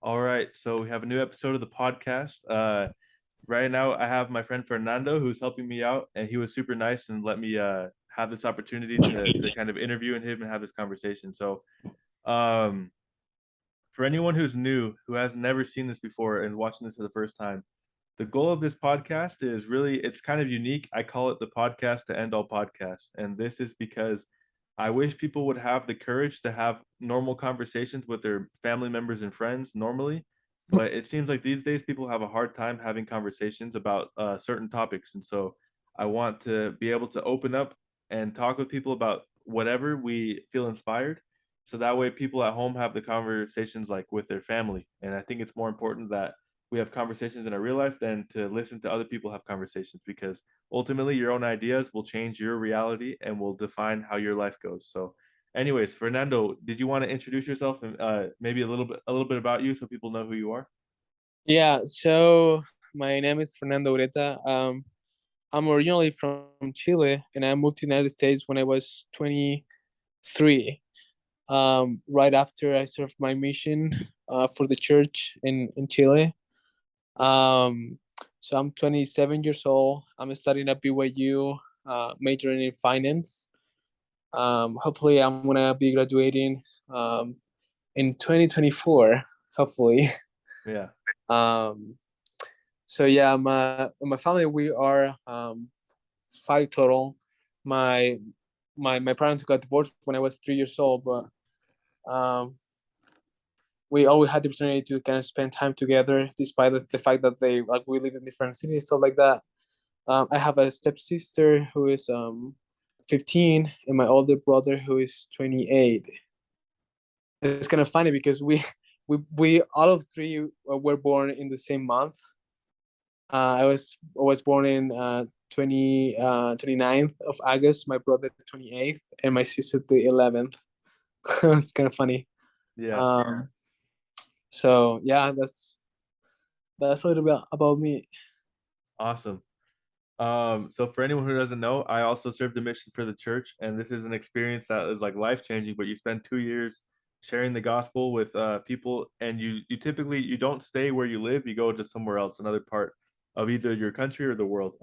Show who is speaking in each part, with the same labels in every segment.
Speaker 1: All right, so we have a new episode of the podcast. Right now, I have my friend Fernando who's helping me out, and he was super nice and let me have this opportunity to kind of interview him and have this conversation. So, um, for anyone who's new, who has never seen this before and watching this for the first time, the goal of this podcast is really it's kind of unique. I call it the podcast to end all podcasts, and this is because I wish people would have the courage to have normal conversations with their family members and friends normally, but it seems like these days people have a hard time having conversations about certain topics, and so I want to be able to open up and talk with people about whatever we feel inspired, so that way people at home have the conversations like with their family. And I think it's more important that we have conversations in our real life than to listen to other people have conversations, because ultimately your own ideas will change your reality and will define how your life goes. So anyways, Fernando, did you want to introduce yourself and maybe a little bit about you so people know who you are?
Speaker 2: Yeah, so my name is Fernando Ureta. I'm originally from Chile, and I moved to the United States when I was 23. Right after I served my mission for the church in Chile. Um, so I'm 27 years old. I'm studying at BYU, majoring in finance. Hopefully, I'm gonna be graduating in 2024. Hopefully.
Speaker 1: Yeah.
Speaker 2: Um, So yeah, my family, we are five total. My my parents got divorced when I was 3 years old, but um, we always had the opportunity to kind of spend time together, despite the fact that we live in different cities, stuff like that. I have a stepsister who is 15, and my older brother who is 28. It's kind of funny because we all of three were born in the same month. I was born in 29th of August, my brother the 28th, and my sister the 11th. It's kind of funny.
Speaker 1: Yeah.
Speaker 2: Um, so yeah, that's a little bit about me.
Speaker 1: Awesome. So for anyone who doesn't know, I also served a mission for the church, and this is an experience that is like life changing. But you spend 2 years sharing the gospel with people, and you typically you don't stay where you live; you go to somewhere else, another part of either your country or the world.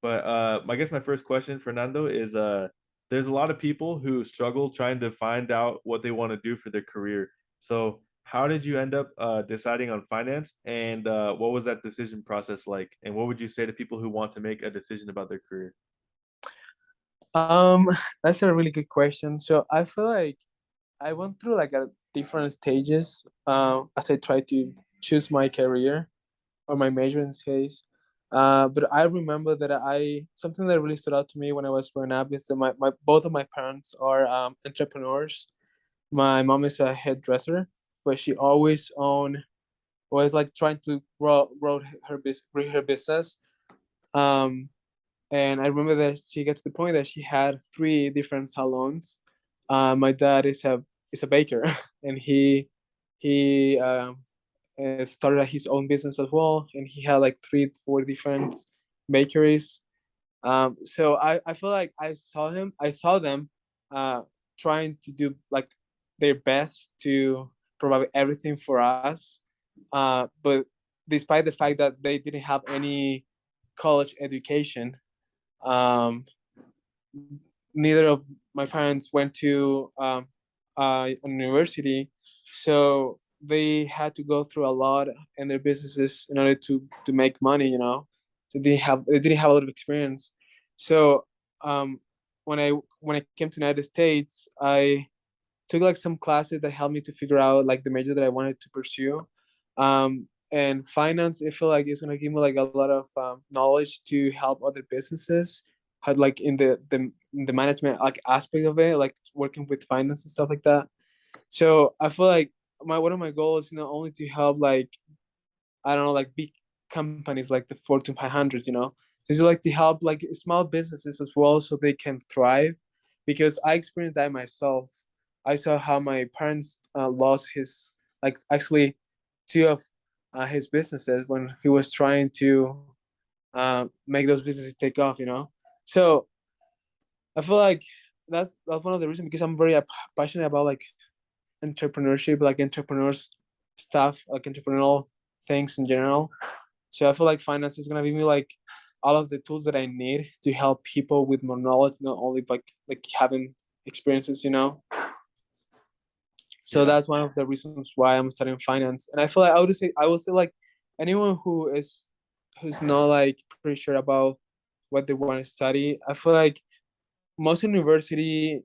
Speaker 1: But I guess my first question, Fernando, is there's a lot of people who struggle trying to find out what they want to do for their career. So how did you end up deciding on finance, and what was that decision process like? And what would you say to people who want to make a decision about their career?
Speaker 2: Um, that's a really good question. So I feel like I went through like a different stages as I tried to choose my career or my major in this case. But I remember that I something that really stood out to me when I was growing up is that my both of my parents are entrepreneurs. My mom is a hairdresser, but she always owned was like trying to grow her business. Um, and I remember that she got to the point that she had three different salons. My dad is a baker, and he started his own business as well, and he had like 3 4 different bakeries. So I feel like I saw them uh, trying to do like their best to provide everything for us. But despite the fact that they didn't have any college education, um, neither of my parents went to a university, so they had to go through a lot in their businesses in order to make money. So they didn't have a lot of experience. So um, when I came to the United States, I took like some classes that helped me to figure out like the major that I wanted to pursue. And finance, I feel like it's gonna give me like a lot of knowledge to help other businesses, had like in the management like aspect of it, like working with finance and stuff like that. So I feel like my one of my goals is not only to help like I don't know like big companies like the Fortune 500, so it's like to help like small businesses as well so they can thrive, because I experienced that myself. I saw how my parents lost his like actually two of his businesses when he was trying to make those businesses take off. So I feel like that's one of the reasons, because I'm very passionate about like entrepreneurship, like entrepreneurs. stuff, like entrepreneurial things in general. So I feel like finance is gonna give me like all of the tools that I need to help people with more knowledge, not only like having experiences, you know. So
Speaker 1: Yeah.
Speaker 2: that's one of the reasons why I'm studying finance. And I feel like I would say like anyone who's not like pretty sure about what they want to study, I feel like most university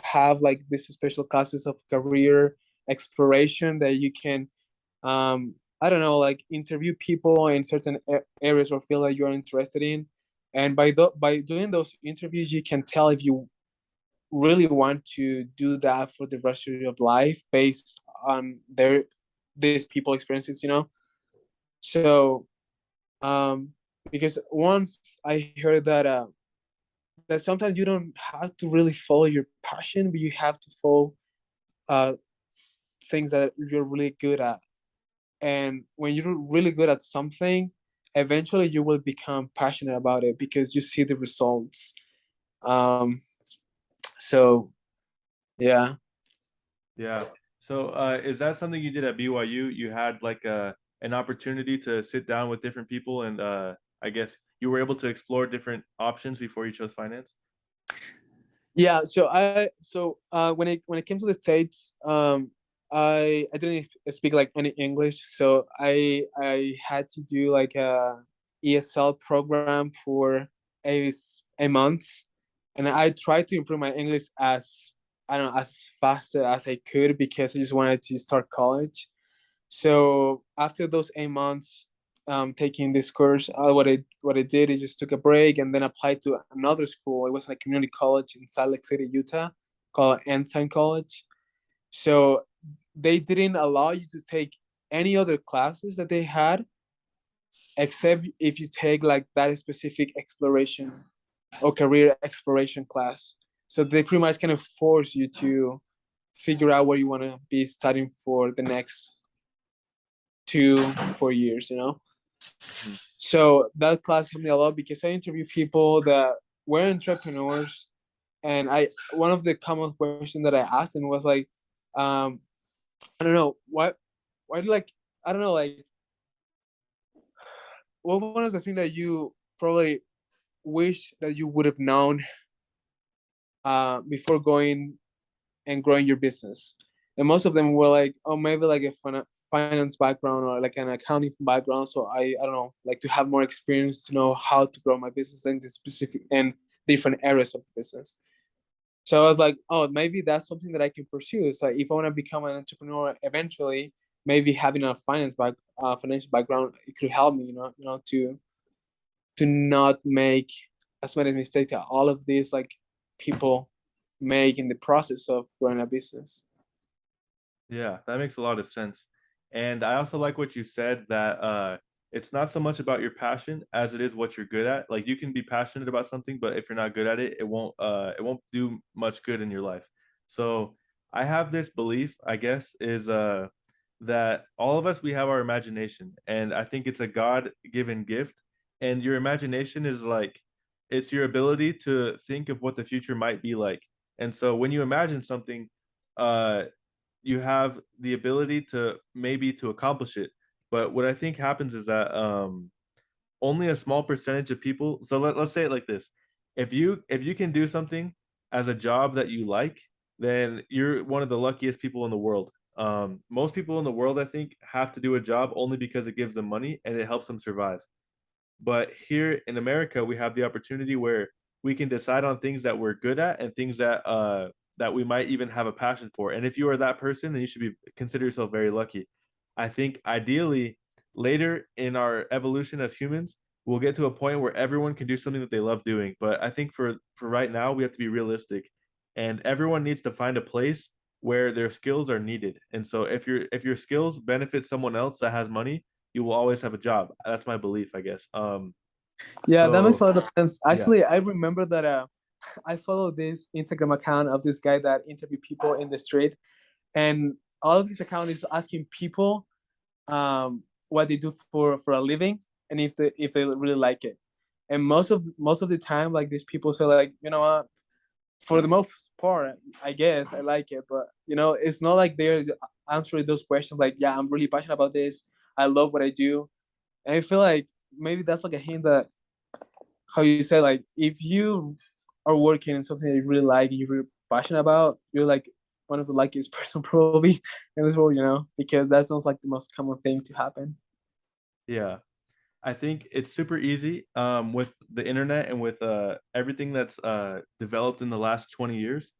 Speaker 2: have like these special classes of career exploration that you can I don't know, like interview people in certain areas or field that you're interested in, and by doing those interviews, you can tell if you really want to do that for the rest of your life based on these people experiences, you know. So because once I heard that sometimes you don't have to really follow your passion, but you have to follow uh things that you're really good at. And when you're really good at something, eventually you will become passionate about it because you see the results. um so yeah.
Speaker 1: Yeah. So, is that something you did at BYU? You had like an opportunity to sit down with different people, and I guess you were able to explore different options before you chose finance.
Speaker 2: Yeah, when it came to the States, I didn't speak like any English, so I had to do like a ESL program for a month, and I tried to improve my English as I don't know, as fast as I could because I just wanted to start college. So after those 8 months taking this course, what I did is just took a break and then applied to another school. It was like community college in Salt Lake City, Utah, called Ensign College. So they didn't allow you to take any other classes that they had, except if you take like that specific exploration or career exploration class. So they pretty much kind of force you to figure out where you want to be studying for the next 2 4 years, you know.
Speaker 1: Mhm.
Speaker 2: So that class helped me a lot because I interview people that were entrepreneurs, and I one of the common questions that I asked them was like, I don't know why like I don't know like what one of the things that you probably wish that you would have known before going and growing your business. And most of them were like, oh, maybe like a finance background or like an accounting background. So I don't know, like to have more experience to know how to grow my business in the specific and different areas of the business. So I was like, oh, maybe that's something that I can pursue. So if I want to become an entrepreneur eventually, maybe having a financial background, it could help me, to not make as many mistakes that all of these like people make in the process of growing a business.
Speaker 1: Yeah, that makes a lot of sense. And I also like what you said that it's not so much about your passion as it is what you're good at. Like you can be passionate about something, but if you're not good at it, it won't do much good in your life. So I have this belief, I guess, is that all of us we have our imagination, and I think it's a God-given gift. And your imagination is like it's your ability to think of what the future might be like. And so when you imagine something, uh you have the ability to maybe to accomplish it. But what I think happens is that only a small percentage of people. So let's say it like this: if you can do something as a job that you like, then you're one of the luckiest people in the world. Most people in the world, I think, have to do a job only because it gives them money and it helps them survive. But here in America, we have the opportunity where we can decide on things that we're good at and things that we might even have a passion for. And if you are that person, then you should be consider yourself very lucky. I think ideally later in our evolution as humans, we'll get to a point where everyone can do something that they love doing. But I think for right now, we have to be realistic, and everyone needs to find a place where their skills are needed. And so if your skills benefit someone else that has money, you will always have a job. That's my belief, I guess.
Speaker 2: Yeah, that makes
Speaker 1: So
Speaker 2: a lot of sense.
Speaker 1: yeah.
Speaker 2: Actually, I remember that I follow this Instagram account of this guy that interview people in the street, and all of his account is asking people what they do for a living and if they really like it. And most of the time, like these people say, like, you know what, for the most part, I guess I like it, but it's not like there's answer those questions. Like, yeah, I'm really passionate about this. I love what I do, and I feel like maybe that's like a hint that how you say, like, if you are working in something that you really like, you're really passionate about, you're like one of the luckiest person probably in this world, because that sounds like the most common thing to happen.
Speaker 1: Yeah. I think it's super easy with the internet and with everything that's developed in the last 20 years.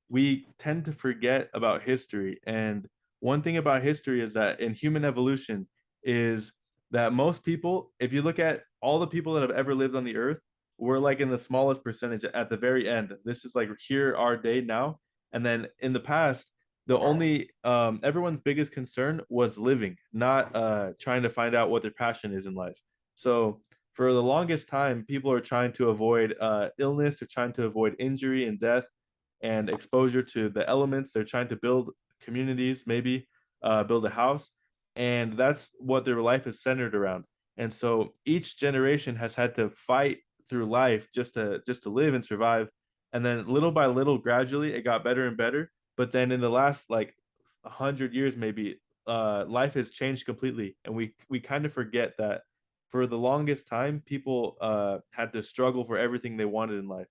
Speaker 1: We tend to forget about history. And one thing about history is that in human evolution is that most people, if you look at all the people that have ever lived on the earth, we're like in the smallest percentage at the very end. This is like here our day now. And then in the past, the only everyone's biggest concern was living, not trying to find out what their passion is in life. So for the longest time, people are trying to avoid illness, they're trying to avoid injury and death and exposure to the elements. They're trying to build communities, maybe build a house, and that's what their life is centered around. And so each generation has had to fight through life just to live and survive. And then little by little, gradually, it got better and better. But then in the last like 100 years, maybe life has changed completely, and we kind of forget that for the longest time, people had to struggle for everything they wanted in life.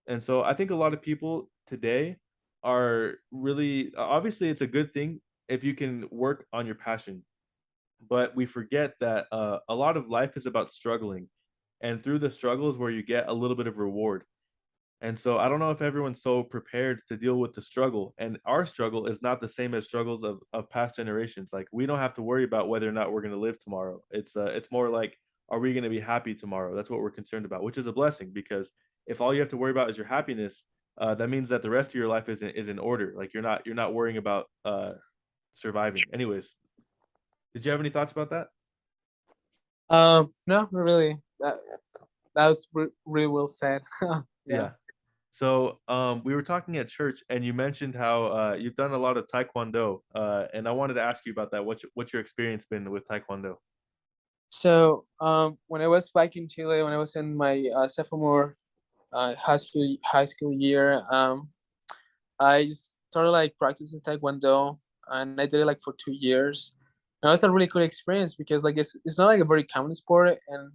Speaker 1: And so I think a lot of people today are really obviously it's a good thing if you can work on your passion, but we forget that a lot of life is about struggling, and through the struggle is where you get a little bit of reward. And so I don't know if everyone's so prepared to deal with the struggle. And our struggle is not the same as struggles of past generations. Like we don't have to worry about whether or not we're going to live tomorrow. It's more like, are we going to be happy tomorrow? That's what we're concerned about, which is a blessing because if all you have to worry about is your happiness, that means that the rest of your life is in order. Like you're not worrying about surviving. Anyways, did you have any thoughts about that?
Speaker 2: No, not really. That was really well said. Yeah.
Speaker 1: Yeah. So, we were talking at church, and you mentioned how you've done a lot of taekwondo, and I wanted to ask you about that. What's your experience been with taekwondo?
Speaker 2: So, when I was back in Chile, when I was in my sophomore high school year, I just started like practicing taekwondo, and I did it like for 2 years. And it was a really good experience because like it's not like a very common sport, and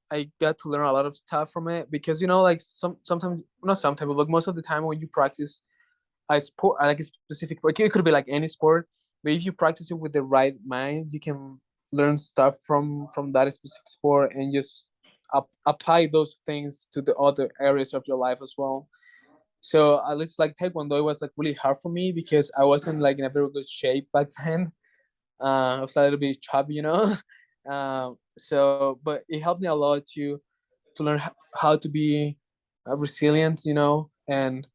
Speaker 2: I got to learn a lot of stuff from it because like sometimes, not sometimes, but most of the time when you practice a sport, like a specific, like it could be like any sport, but if you practice it with the right mind, you can learn stuff from that specific sport and just apply those things to the other areas of your life as well. So at least like taekwondo, it was like really hard for me because I wasn't like in a very good shape back then. I was a little bit chubby. So, but it helped me a lot to learn how to be resilient, and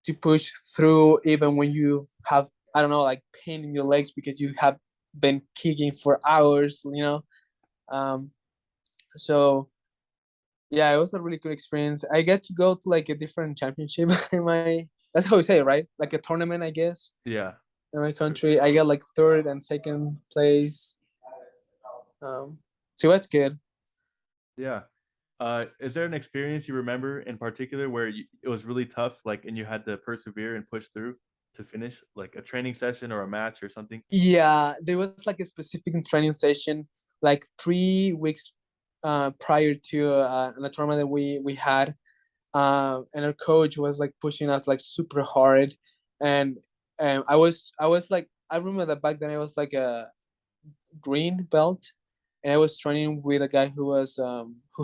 Speaker 2: to push through even when you have, I don't know, like pain in your legs because you have been kicking for hours. Um, so yeah, it was a really good experience. I get to go to like a different championship in my, that's how we say it, right? Like a tournament, I guess,
Speaker 1: Yeah,
Speaker 2: in my country. I got like third and second place. Um, so that's good.
Speaker 1: yeah. Is there an experience you remember in particular where it was really tough, like, and you had to persevere and push through to finish, like a training session or a match or something?
Speaker 2: Yeah, there was like a specific training session, like 3 weeks prior to the tournament that we had, and our coach was like pushing us like super hard, and I was like, I remember that back then I was like a green belt, and I was training with a guy who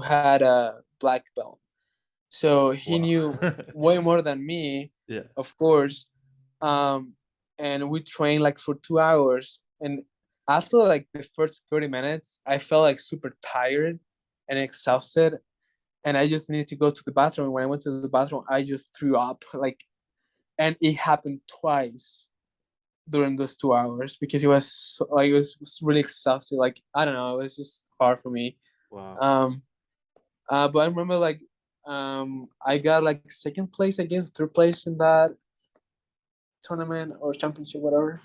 Speaker 2: had a black belt, so he
Speaker 1: Wow.
Speaker 2: knew way more than me,
Speaker 1: Yeah.
Speaker 2: of course. um and we trained like for 2 hours, and after like the first 30 minutes I felt like super tired and exhausted, and I just needed to go to the bathroom. When I went to the bathroom, I just threw up, like, and it happened twice during those 2 hours because it was really exhausting. Like, I don't know, it was just hard for me.
Speaker 1: Wow.
Speaker 2: um but I remember like I got like second place, I guess, third place in that tournament or championship, whatever.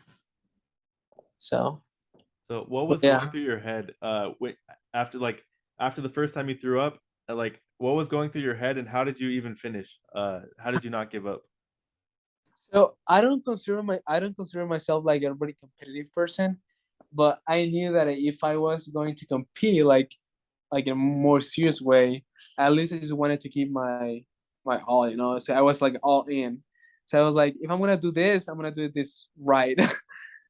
Speaker 2: So
Speaker 1: So what
Speaker 2: but
Speaker 1: was going
Speaker 2: yeah.
Speaker 1: through your head after like after the first time you threw up? Like what was going through your head and how did you even finish? How did you not give up?
Speaker 2: So I don't consider myself like a very competitive person, but I knew that if I was going to compete like in a more serious way, at least I just wanted to keep my all, you know. So I was like all in. So I was like, if I'm gonna do this, I'm gonna do this right.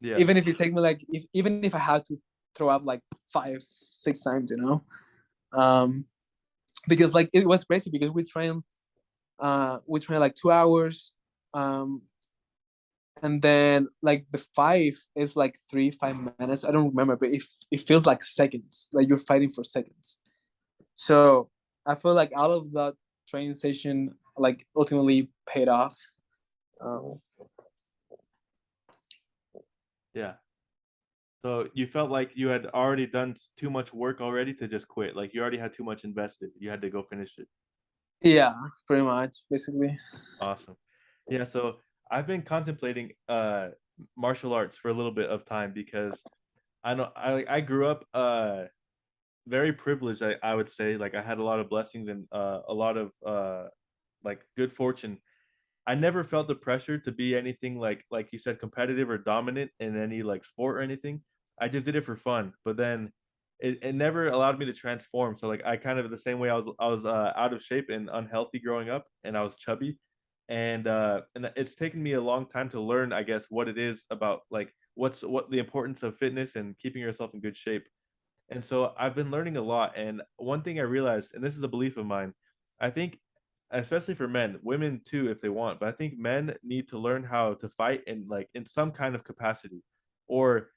Speaker 1: Yeah.
Speaker 2: Even if it take me like if even if I have to throw up like 5 6 times, you know. Um because like it was crazy because we train like 2 hours. And then like the five is like 3 5 minutes. I don't remember, but it feels like seconds, like you're fighting for seconds. So I feel like all of that training session like ultimately paid off. um,
Speaker 1: Yeah. So you felt like you had already done too much work already to just quit. Like you already had too much invested. You had to go finish it.
Speaker 2: yeah, pretty much basically.
Speaker 1: Awesome. Yeah, so I've been contemplating martial arts for a little bit of time because I know I grew up very privileged, I would say. Like I had a lot of blessings and a lot of like good fortune. I never felt the pressure to be anything like you said competitive or dominant in any like sport or anything. I just did it for fun. But then it never allowed me to transform. So like I kind of the same way I was out of shape and unhealthy growing up and I was chubby. And it's taken me a long time to learn, I guess, what it is about like what the importance of fitness and keeping yourself in good shape. And so I've been learning a lot. And one thing I realized, and this is a belief of mine, I think, especially for men, women too, if they want, but I think men need to learn how to fight in like in some kind of capacity, or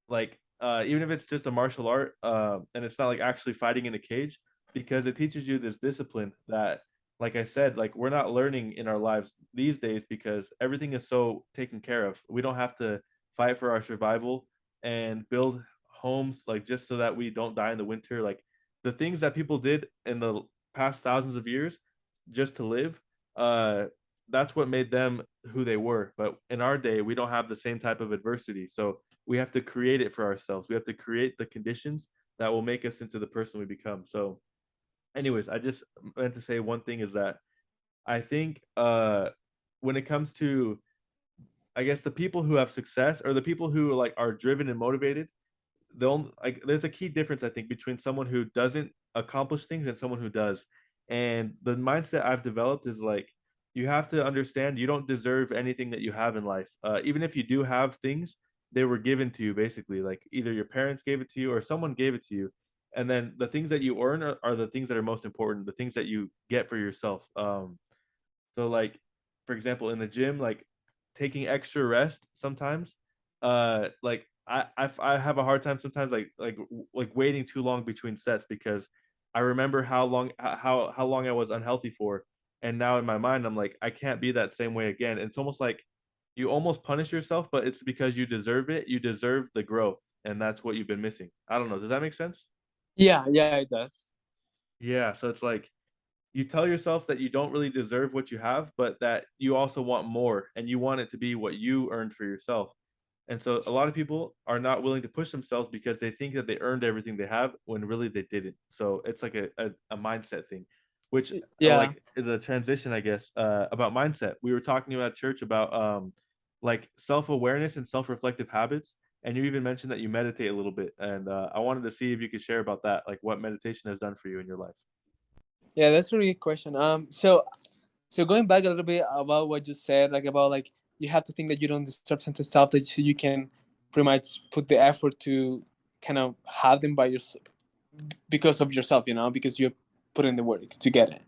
Speaker 1: like even if it's just a martial art, and it's not like actually fighting in a cage, because it teaches you this discipline that, like I said, like we're not learning in our lives these days because everything is so taken care of. We don't have to fight for our survival and build homes like just so that we don't die in the winter. Like the things that people did in the past thousands of years just to live, uh that's what made them who they were. But in our day we don't have the same type of adversity, so we have to create it for ourselves. We have to create the conditions that will make us into the person we become. So anyways, I just meant to say one thing is that I think when it comes to, I guess, the people who have success or the people who like are driven and motivated, the only like there's a key difference I think between someone who doesn't accomplish things and someone who does. And the mindset I've developed is like you have to understand you don't deserve anything that you have in life. Even if you do have things, they were given to you basically. Like either your parents gave it to you or someone gave it to you. And then the things that you earn are the things that are most important, the things that you get for yourself. So like for example, in the gym, like taking extra rest sometimes, like I have a hard time sometimes like waiting too long between sets because I remember how long I was unhealthy for, and now in my mind I'm like I can't be that same way again. And it's almost like you almost punish yourself, but it's because you deserve it. You deserve the growth, and that's what you've been missing. I don't know. Does that make sense?
Speaker 2: Yeah, yeah, it does.
Speaker 1: Yeah. So it's like you tell yourself that you don't really deserve what you have, but that you also want more and you want it to be what you earned for yourself. And so a lot of people are not willing to push themselves because they think that they earned everything they have when really they didn't. So it's like a mindset thing, which
Speaker 2: Yeah,
Speaker 1: like is a transition, I guess, about mindset. We were talking about church about like self-awareness and self-reflective habits. And you even mentioned that you meditate a little bit. And I wanted to see if you could share about that, like what meditation has done for you in your life.
Speaker 2: yeah, that's a really good question. So going back a little bit about what you said, like about like you have to think that you don't deserve some stuff that you can pretty much put the effort to kind of have them by yourself because of yourself, you know, because you put in the work to get it.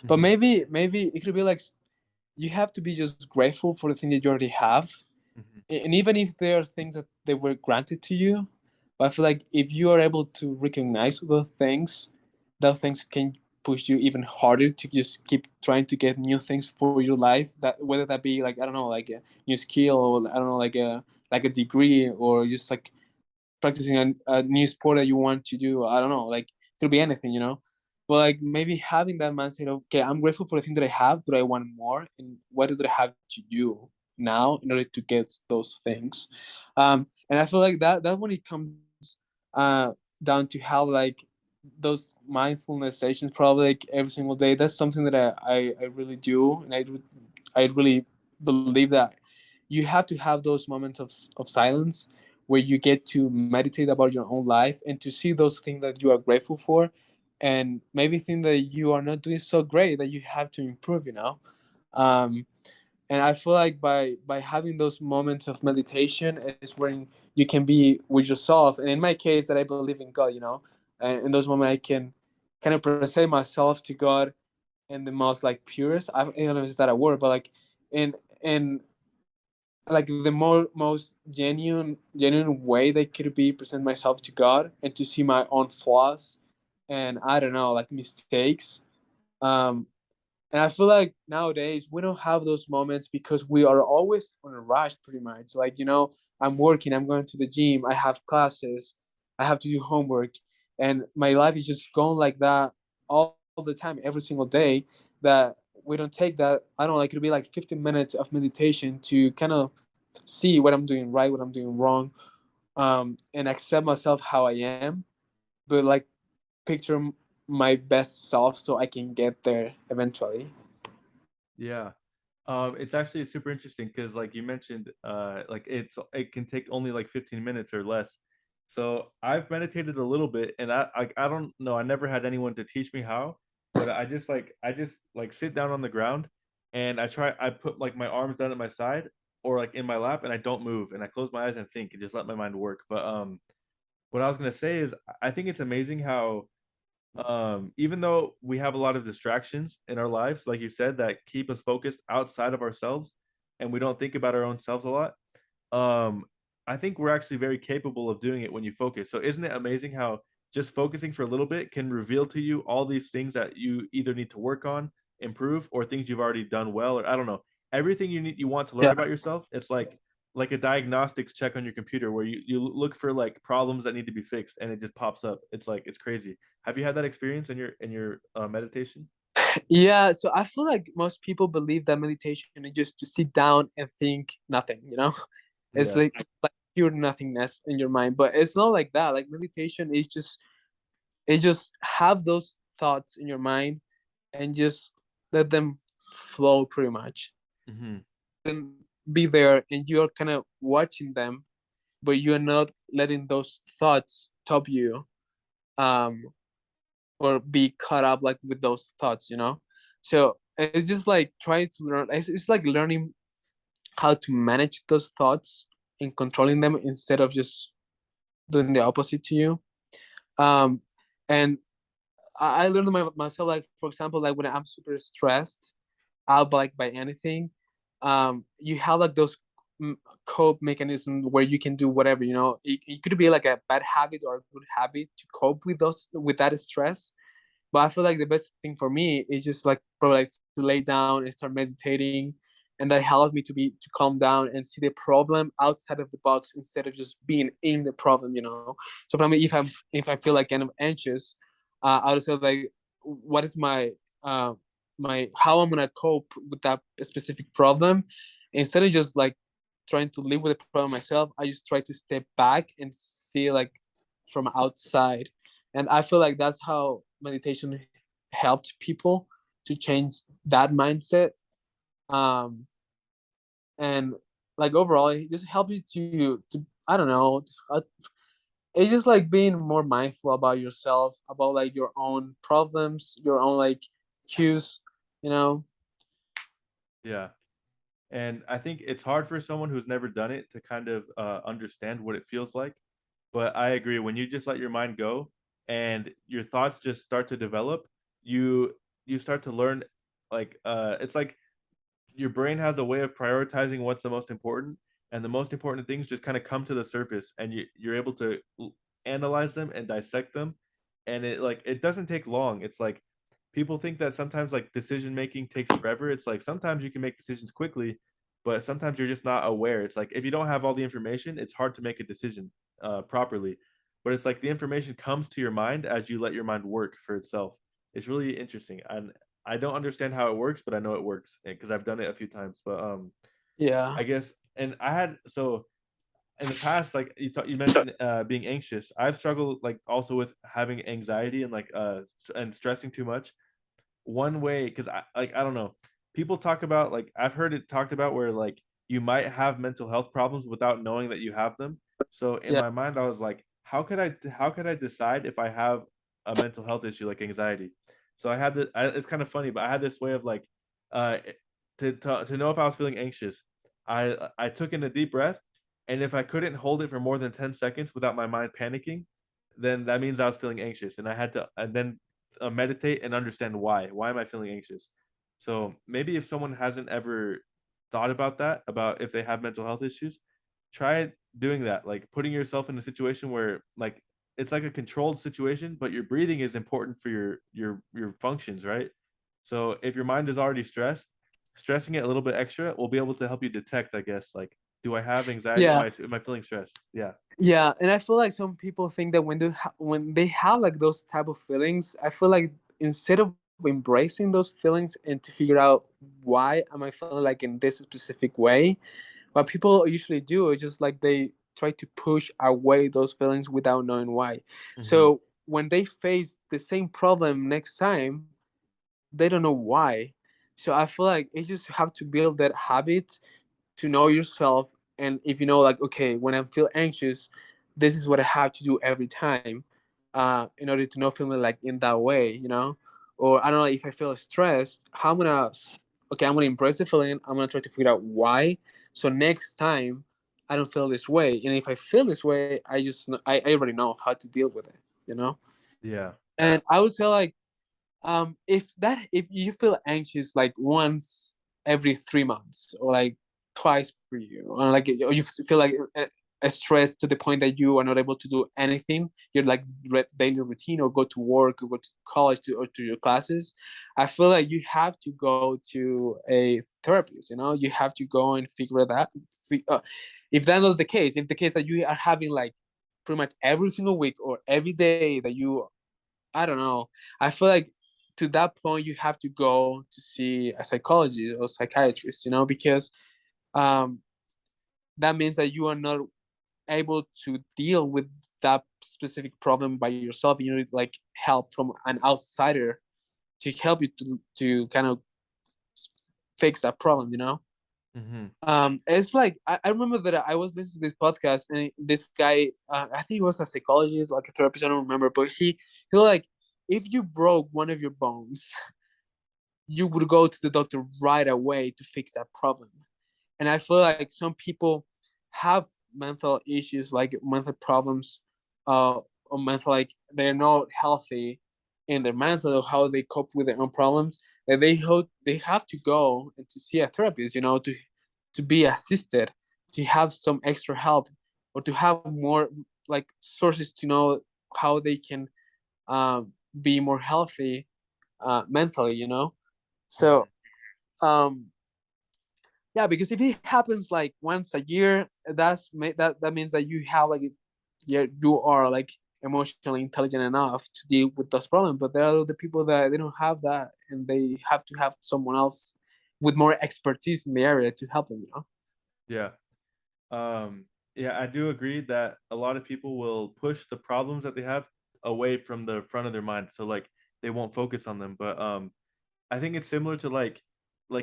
Speaker 2: But
Speaker 1: Hmm.
Speaker 2: maybe it could be like you have to be just grateful for the thing that you already have,
Speaker 1: Hmm.
Speaker 2: and even if there are things that they were granted to you, but I feel like if you are able to recognize those things can push you even harder to just keep trying to get new things for your life, that whether that be like I don't know, like a new skill, or I don't know, like a degree, or just like practicing a new sport that you want to do. I don't know, like it could be anything, you know. But like maybe having that mindset of okay, I'm grateful for the thing that I have, but I want more, and what do I have to do now in order to get those things? And I feel like that when it comes down to how like those mindfulness sessions, probably like every single day, that's something that I really do, and I really believe that you have to have those moments of silence where you get to meditate about your own life and to see those things that you are grateful for, and maybe think that you are not doing so great that you have to improve, um, and I feel like by having those moments of meditation is when you can be with yourself, and in my case that I believe in God, and in those moments I can kind of present myself to God in the most like purest, I don't know if that a word, but like in like the most genuine way that could be present myself to God and to see my own flaws and I don't know, like mistakes. um and I feel like nowadays we don't have those moments because we are always on a rush, pretty much. Like, I'm working, I'm going to the gym, I have classes, I have to do homework, and my life is just going like that all the time, every single day. That we don't take that, I don't know, like, it'll be like 15 minutes of meditation to kind of see what I'm doing right, what I'm doing wrong, and accept myself how I am, but like picture my best self so I can get there eventually.
Speaker 1: Yeah. It's actually super interesting because like you mentioned, like it can take only like 15 minutes or less. So I've meditated a little bit and I don't know, I never had anyone to teach me how, but I just like sit down on the ground and I put like my arms down at my side or like in my lap and I don't move and I close my eyes and think and just let my mind work. But what I was gonna say is I think it's amazing how even though we have a lot of distractions in our lives like you said that keep us focused outside of ourselves and we don't think about our own selves a lot, um I think we're actually very capable of doing it when you focus. So isn't it amazing how just focusing for a little bit can reveal to you all these things that you either need to work on, improve, or things you've already done well, or I don't know, everything you want to learn
Speaker 2: Yeah.
Speaker 1: about yourself. It's like a diagnostics check on your computer where you look for like problems that need to be fixed and it just pops up. It's like it's crazy. Have you had that experience in your meditation?
Speaker 2: Yeah, so I feel like most people believe that meditation is just to sit down and think nothing, It's
Speaker 1: Yeah.
Speaker 2: like pure nothingness in your mind, but it's not like that. Like meditation is just have those thoughts in your mind and just let them flow pretty much.
Speaker 1: Hmm.
Speaker 2: And be there and you're kind of watching them, but you're not letting those thoughts top you. Um or be caught up like with those thoughts. So it's just like trying to learn, it's like learning how to manage those thoughts and controlling them instead of just doing the opposite to you. Um and I learned myself, like for example, like when I'm super stressed out by anything, you have like those cope mechanisms where you can do whatever. It could be like a bad habit or a good habit to cope with that stress. But I feel like the best thing for me is just like probably like to lay down and start meditating, and that helps me to calm down and see the problem outside of the box instead of just being in the problem. So for me, if I feel like kind of anxious, I would say like, what is uh, my how I'm gonna cope with that specific problem, instead of just like trying to live with the problem myself. I just try to step back and see like from outside, and I feel like that's how meditation helped people to change that mindset. um and like overall it just helps you to I don't know, it's just like being more mindful about yourself, about like your own problems, your own like cues, you know
Speaker 1: Yeah. And I think it's hard for someone who's never done it to kind of understand what it feels like. But I agree, when you just let your mind go and your thoughts just start to develop, you you start to learn like it's like your brain has a way of prioritizing what's the most important, and the most important things just kind of come to the surface and you're able to analyze them and dissect them, and it doesn't take long. It's like people think that sometimes like decision making takes forever. It's like sometimes you can make decisions quickly, but sometimes you're just not aware. It's like if you don't have all the information, it's hard to make a decision properly. But it's like the information comes to your mind as you let your mind work for itself. It's really interesting, and I don't understand how it works, but I know it works because I've done it a few times. But
Speaker 2: yeah.
Speaker 1: I guess, and I had so in the past, like you mentioned being anxious. I've struggled like also with having anxiety and like and stressing too much. One way, because I don't know, people talk about like I've heard it talked about where like you might have mental health problems without knowing that you have them. So in
Speaker 2: Yeah.
Speaker 1: my mind, I was like, how could I decide if I have a mental health issue like anxiety? So I had this. It's kind of funny, but I had this way of like, uh, to know if I was feeling anxious, I took in a deep breath, and if I couldn't hold it for more than 10 seconds without my mind panicking, then that means I was feeling anxious, and I had to and then meditate and understand why. Why am I feeling anxious? So maybe if someone hasn't ever thought about that, about if they have mental health issues, try doing that. Like putting yourself in a situation where like it's like a controlled situation, but your breathing is important for your functions, right? So if your mind is already stressed, stressing it a little bit extra will be able to help you detect, I guess, like, do I have anxiety?
Speaker 2: Yeah.
Speaker 1: Am I feeling stressed? Yeah.
Speaker 2: Yeah, and I feel like some people think that when they have like those type of feelings, I feel like instead of embracing those feelings and to figure out why am I feeling like in this specific way, what people usually do is just like they try to push away those feelings without knowing why.
Speaker 1: Mm-hmm.
Speaker 2: So when they face the same problem next time, they don't know why. So I feel like you just have to build that habit to know yourself. And if you know like, okay, when I feel anxious, this is what I have to do every time, in order to not feel like in that way, or I don't know, if I feel stressed, how I'm gonna, okay, I'm gonna embrace the feeling, I'm gonna try to figure out why, so next time I don't feel this way. And if I feel this way, I already know how to deal with it.
Speaker 1: Yeah.
Speaker 2: And I would say like, if you feel anxious like once every 3 months, or like twice per year, or like or you feel like stressed to the point that you are not able to do anything, your like daily routine, or go to work, or go to college, or to your classes, I feel like you have to go to a therapist. You have to go and figure it out. If that not the case, if the case that you are having like pretty much every single week or every day that you, I don't know. I feel like to that point you have to go to see a psychologist or psychiatrist, because um, that means that you are not able to deal with that specific problem by yourself. You need like help from an outsider to help you to kind of fix that problem.
Speaker 1: Mm-hmm.
Speaker 2: It's like I remember that I was listening to this podcast, and this guy, I think he was a psychologist, like a therapist, I don't remember, but he was like, if you broke one of your bones, you would go to the doctor right away to fix that problem. And I feel like some people have mental issues, like mental problems, or mental, like they're not healthy in their mental, how they cope with their own problems, that they have to go and to see a therapist, to be assisted, to have some extra help, or to have more like sources to know how they can be more healthy mentally. So um yeah, because if it happens like once a year, that means that you have like, yeah, you are like emotionally intelligent enough to deal with those problems. But there are the people that they don't have that, and they have to have someone else with more expertise in the area to help them.
Speaker 1: Yeah. Yeah, I do agree that a lot of people will push the problems that they have away from the front of their mind. So like they won't focus on them. But I think it's similar to like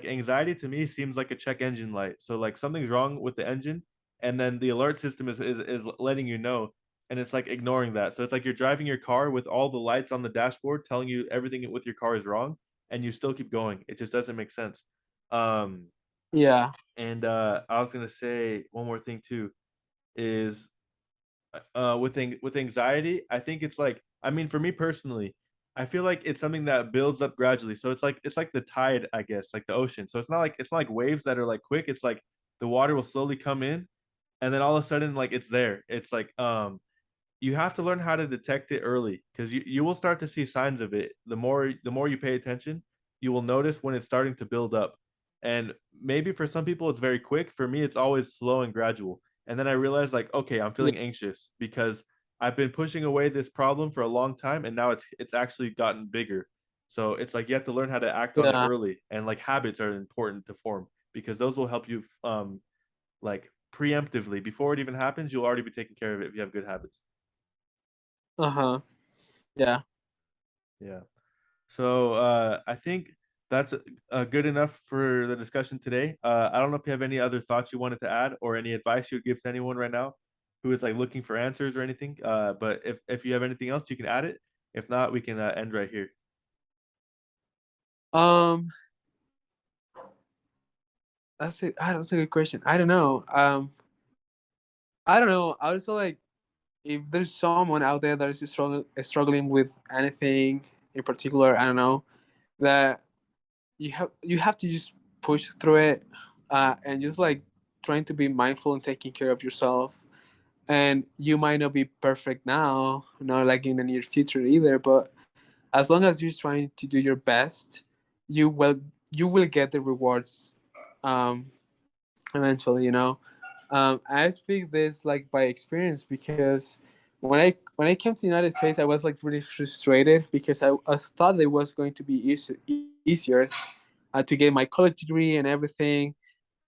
Speaker 1: anxiety to me seems like a check engine light. So like something's wrong with the engine, and then the alert system is letting you know, and it's like ignoring that. So it's like you're driving your car with all the lights on the dashboard telling you everything with your car is wrong, and you still keep going. It just doesn't make sense. Um,
Speaker 2: Yeah.
Speaker 1: and I was gonna say one more thing too is with anxiety, I think it's like, I mean, for me personally, I feel like it's something that builds up gradually. So it's like the tide, I guess, like the ocean. So it's not like waves that are like quick. It's like the water will slowly come in, and then all of a sudden like it's there. It's like you have to learn how to detect it early, because you will start to see signs of it. The more you pay attention, you will notice when it's starting to build up. And maybe for some people it's very quick. For me, it's always slow and gradual. And then I realized like, okay, I'm
Speaker 2: Yeah.
Speaker 1: feeling anxious because I've been pushing away this problem for a long time, and now it's actually gotten bigger. So it's like you have to learn how to act on it
Speaker 2: Yeah.
Speaker 1: early, and like habits are important to form, because those will help you like preemptively before it even happens. You'll already be taking care of it if you have good habits.
Speaker 2: Uh-huh. Yeah.
Speaker 1: Yeah. So I think that's good enough for the discussion today. I don't know if you have any other thoughts you wanted to add or any advice you would give to anyone right now who is like looking for answers or anything. But if you have anything else, you can add it. If not, we can end right here.
Speaker 2: Um, that's a good question. I don't know. I don't know. I also like if there's someone out there that is struggling with anything in particular. I don't know that you have to just push through it, and just like trying to be mindful and taking care of yourself. And you might not be perfect now, not like in the near future either, but as long as you're trying to do your best, you will you will get the rewards, um, eventually. I speak this like by experience because when I came to the United States, I was like really frustrated because I thought it was going to be easier, to get my college degree and everything.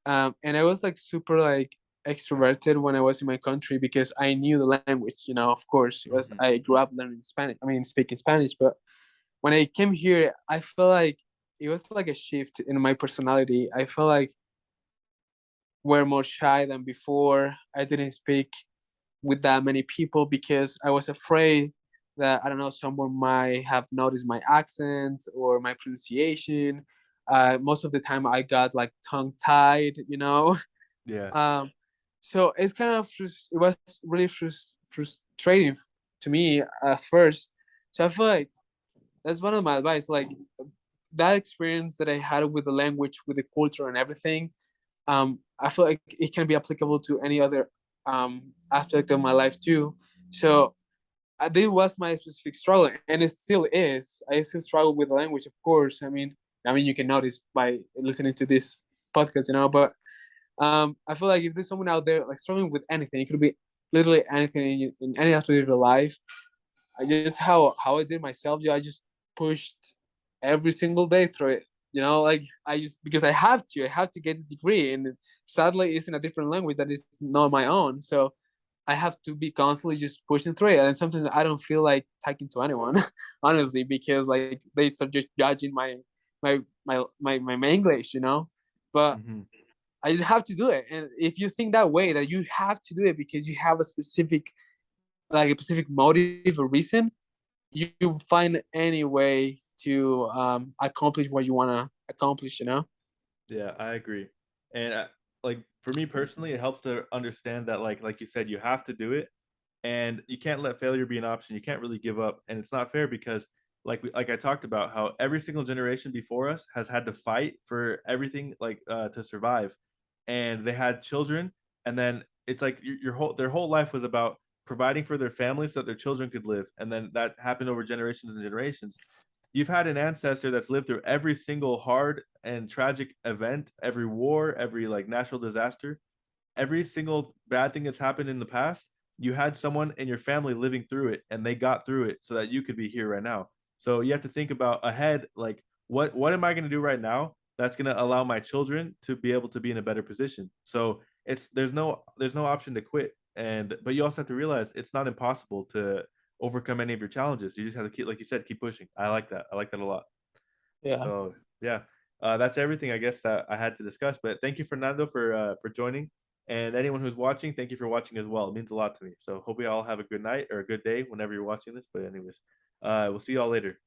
Speaker 2: And I was like super like extroverted when I was in my country because I knew the language. Of course, it was
Speaker 1: Hmm.
Speaker 2: I grew up learning Spanish. I mean, speaking Spanish. But when I came here, I felt like it was like a shift in my personality. I felt like we're more shy than before. I didn't speak with that many people because I was afraid that I don't know someone might have noticed my accent or my pronunciation. Most of the time, I got like tongue tied.
Speaker 1: Yeah.
Speaker 2: Um, so it's kind of it was really frustrating to me at first. So I feel like that's one of my advice. Like that experience that I had with the language, with the culture, and everything. I feel like it can be applicable to any other aspect of my life too. So this was my specific struggle, and it still is. I still struggle with the language, of course. I mean, you can notice by listening to this podcast, But I feel like if there's someone out there like struggling with anything, it could be literally anything in any aspect of your life. I just how I did myself. I just pushed every single day through it. Like I just because I have to get the degree, and sadly, it's in a different language that is not my own. So I have to be constantly just pushing through it, and sometimes I don't feel like talking to anyone, honestly, because like they start just judging my English, But
Speaker 1: Hmm.
Speaker 2: I just have to do it. And if you think that way, that you have to do it because you have a specific motive or reason, you find any way to accomplish what you want to accomplish.
Speaker 1: Yeah, I agree. And like for me personally, it helps to understand that like you said, you have to do it, and you can't let failure be an option. You can't really give up, and it's not fair because like I talked about how every single generation before us has had to fight for everything like to survive, and they had children, and then it's like your whole their whole life was about providing for their families so that their children could live, and then that happened over generations and generations. You've had an ancestor that's lived through every single hard and tragic event, every war, every like natural disaster, every single bad thing that's happened in the past. You had someone in your family living through it, and they got through it so that you could be here right now. So you have to think about ahead, like what am I going to do right now that's going to allow my children to be able to be in a better position. So it's there's no option to quit, and but you also have to realize it's not impossible to overcome any of your challenges. You just have to keep, like you said, keep pushing. I like that. I like that a lot.
Speaker 2: Yeah.
Speaker 1: So yeah, that's everything I guess that I had to discuss. But thank you, Fernando, for joining, and anyone who's watching, thank you for watching as well. It means a lot to me. So hope we all have a good night or a good day whenever you're watching this. But anyways, we'll see you all later.